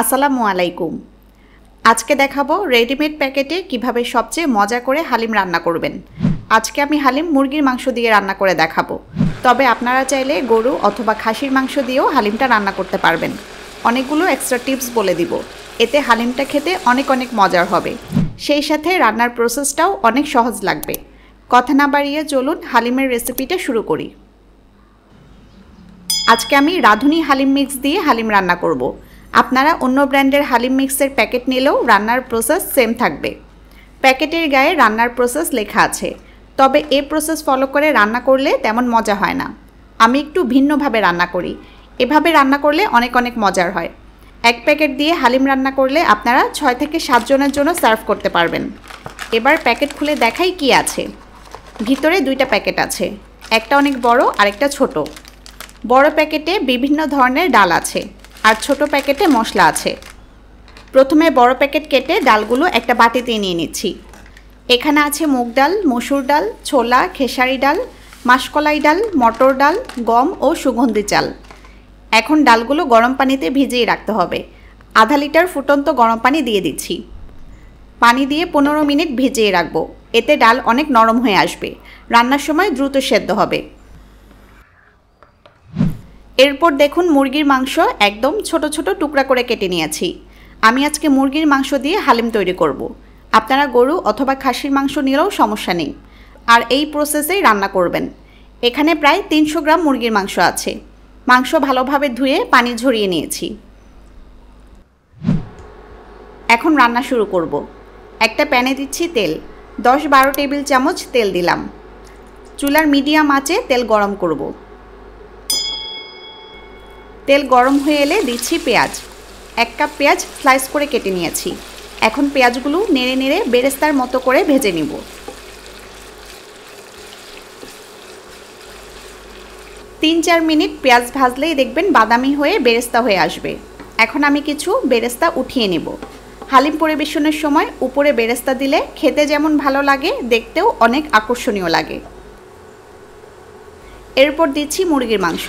আসসালামু আলাইকুম। আজকে দেখাবো রেডিমেড প্যাকেটে কিভাবে সবচেয়ে মজা করে হালিম রান্না করবেন। আজকে আমি হালিম মুরগির মাংস দিয়ে রান্না করে দেখাবো, তবে আপনারা চাইলে গরু অথবা খাসির মাংস দিয়েও হালিমটা রান্না করতে পারবেন। অনেকগুলো এক্সট্রা টিপস বলে দিব, এতে হালিমটা খেতে অনেক মজার হবে। সেই সাথে রান্নার প্রসেসটাও অনেক সহজ লাগবে। কথা না বাড়িয়ে চলুন হালিমের রেসিপিটা শুরু করি। আজকে আমি রাঁধুনি হালিম মিক্স দিয়ে হালিম রান্না করব। আপনারা অন্য ব্র্যান্ডের হালিম মিক্সের প্যাকেট নিলেও রান্নার প্রসেস সেম থাকবে। প্যাকেটের গায়ে রান্নার প্রসেস লেখা আছে, তবে এই প্রসেস ফলো করে রান্না করলে তেমন মজা হয় না। আমি একটু ভিন্নভাবে রান্না করি, এভাবে রান্না করলে অনেক মজার হয়। এক প্যাকেট দিয়ে হালিম রান্না করলে আপনারা 6 থেকে 7 জনের জন্য সার্ভ করতে পারবেন। এবার প্যাকেট খুলে দেখাই কি আছে। ভিতরে 2টা প্যাকেট আছে, একটা অনেক বড় আর একটা ছোট। বড় প্যাকেটে বিভিন্ন ধরনের ডাল আছে আর ছোট প্যাকেটে মশলা আছে। প্রথমে বড় প্যাকেট কেটে ডালগুলো একটা বাটিতে নিয়ে নিচ্ছি। এখানে আছে মুগ ডাল, মসুর ডাল, ছোলা, খেসারি ডাল, মাসকলাই ডাল, মটর ডাল, গম ও সুগন্ধি চাল। এখন ডালগুলো গরম পানিতে ভিজিয়ে রাখতে হবে। আধা লিটার ফুটন্ত গরম পানি দিয়ে দিচ্ছি। পানি দিয়ে 15 মিনিট ভিজিয়ে রাখবো, এতে ডাল অনেক নরম হয়ে আসবে। রান্নার সময় দ্রুত সেদ্ধ হবে। এরপর দেখুন মুরগির মাংস একদম ছোট টুকরা করে কেটে নিয়েছি। আমি আজকে মুরগির মাংস দিয়ে হালিম তৈরি করব। আপনারা গরু অথবা খাসির মাংস নিলেও সমস্যা নেই, আর এই প্রসেসেই রান্না করবেন। এখানে প্রায় 300 গ্রাম মুরগির মাংস আছে। মাংস ভালোভাবে ধুয়ে পানি ঝরিয়ে নিয়েছি। এখন রান্না শুরু করব। একটা প্যানে দিচ্ছি তেল, 10-12 টেবিল চামচ তেল দিলাম। চুলার মিডিয়াম আঁচে তেল গরম করব। তেল গরম হয়ে এলে দিচ্ছি পেঁয়াজ। 1 কাপ পেঁয়াজ স্লাইস করে কেটে নিয়েছি। এখন পেঁয়াজগুলো নেড়ে বেরেস্তার মতো করে ভেজে নিব। 3-4 মিনিট পেঁয়াজ ভাজলেই দেখবেন বাদামি হয়ে বেরেস্তা হয়ে আসবে। এখন আমি কিছু বেরেস্তা উঠিয়ে নেব। হালিম পরিবেশনের সময় উপরে বেরেস্তা দিলে খেতে যেমন ভালো লাগে, দেখতেও অনেক আকর্ষণীয় লাগে। এরপর দিচ্ছি মুরগির মাংস,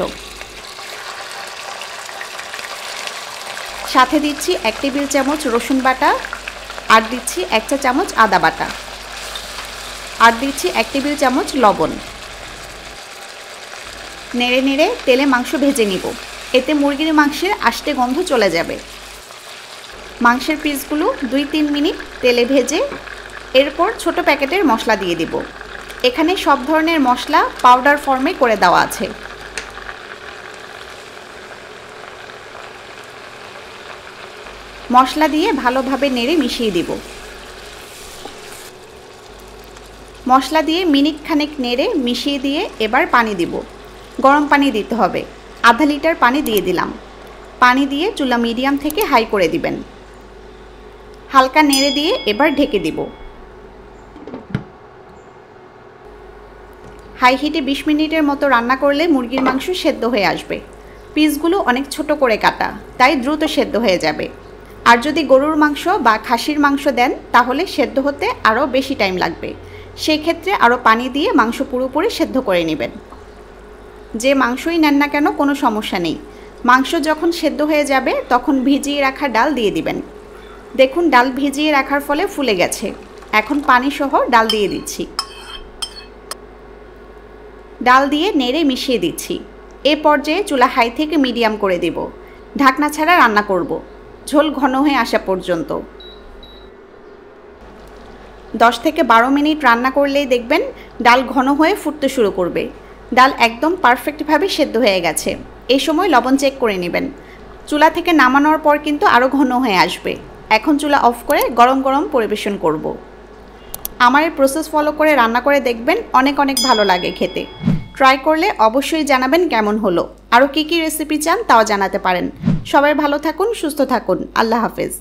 সাথে দিচ্ছি 1 টেবিল চামচ রসুন বাটা, আর দিচ্ছি 1 চা চামচ আদা বাটা, আর দিচ্ছি 1 টেবিল চামচ লবণ। নেড়ে তেলে মাংস ভেজে নিব, এতে মুরগির মাংসের আষ্টে গন্ধ চলে যাবে। মাংসের পিসগুলো 2-3 মিনিট তেলে ভেজে এরপর ছোট প্যাকেটের মশলা দিয়ে দিব। এখানে সব ধরনের মশলা পাউডার ফর্মে করে দেওয়া আছে। মশলা দিয়ে ভালোভাবে নেড়ে মিশিয়ে দিব। মশলা দিয়ে মিনিট খানেক নেড়ে মিশিয়ে দিয়ে এবার পানি দিব। গরম পানি দিতে হবে। আধা লিটার পানি দিয়ে দিলাম। পানি দিয়ে চুলা মিডিয়াম থেকে হাই করে দিবেন। হালকা নেড়ে দিয়ে এবার ঢেকে দিব। হাই হিটে 20 মিনিটের মতো রান্না করলে মুরগির মাংস সেদ্ধ হয়ে আসবে। পিসগুলো অনেক ছোট করে কাটা, তাই দ্রুত সেদ্ধ হয়ে যাবে। আর যদি গরুর মাংস বা খাসির মাংস দেন তাহলে সেদ্ধ হতে আরও বেশি টাইম লাগবে। সেই ক্ষেত্রে আরও পানি দিয়ে মাংস পুরোপুরি সেদ্ধ করে নেবেন। যে মাংসই নেন না কেন কোনো সমস্যা নেই। মাংস যখন সেদ্ধ হয়ে যাবে তখন ভিজিয়ে রাখা ডাল দিয়ে দিবেন। দেখুন ডাল ভিজিয়ে রাখার ফলে ফুলে গেছে। এখন পানি সহ ডাল দিয়ে দিচ্ছি। ডাল দিয়ে নেড়ে মিশিয়ে দিচ্ছি। এ পর্যায়ে চুলা হাই থেকে মিডিয়াম করে দেব। ঢাকনা ছাড়া রান্না করব, ঝোল ঘন হয়ে আসা পর্যন্ত। 10 থেকে 12 মিনিট রান্না করলেই দেখবেন ডাল ঘন হয়ে ফুটতে শুরু করবে। ডাল একদম পারফেক্টভাবে সেদ্ধ হয়ে গেছে। এই সময় লবণ চেক করে নেবেন। চুলা থেকে নামানোর পর কিন্তু আরও ঘন হয়ে আসবে। এখন চুলা অফ করে গরম পরিবেশন করব। আমার এই প্রসেস ফলো করে রান্না করে দেখবেন অনেক ভালো লাগে খেতে। ট্রাই করলে অবশ্যই জানাবেন কেমন হলো। আরও কী রেসিপি চান তাও জানাতে পারেন। সবাই ভালো থাকুন, সুস্থ থাকুন। আল্লাহ হাফেজ।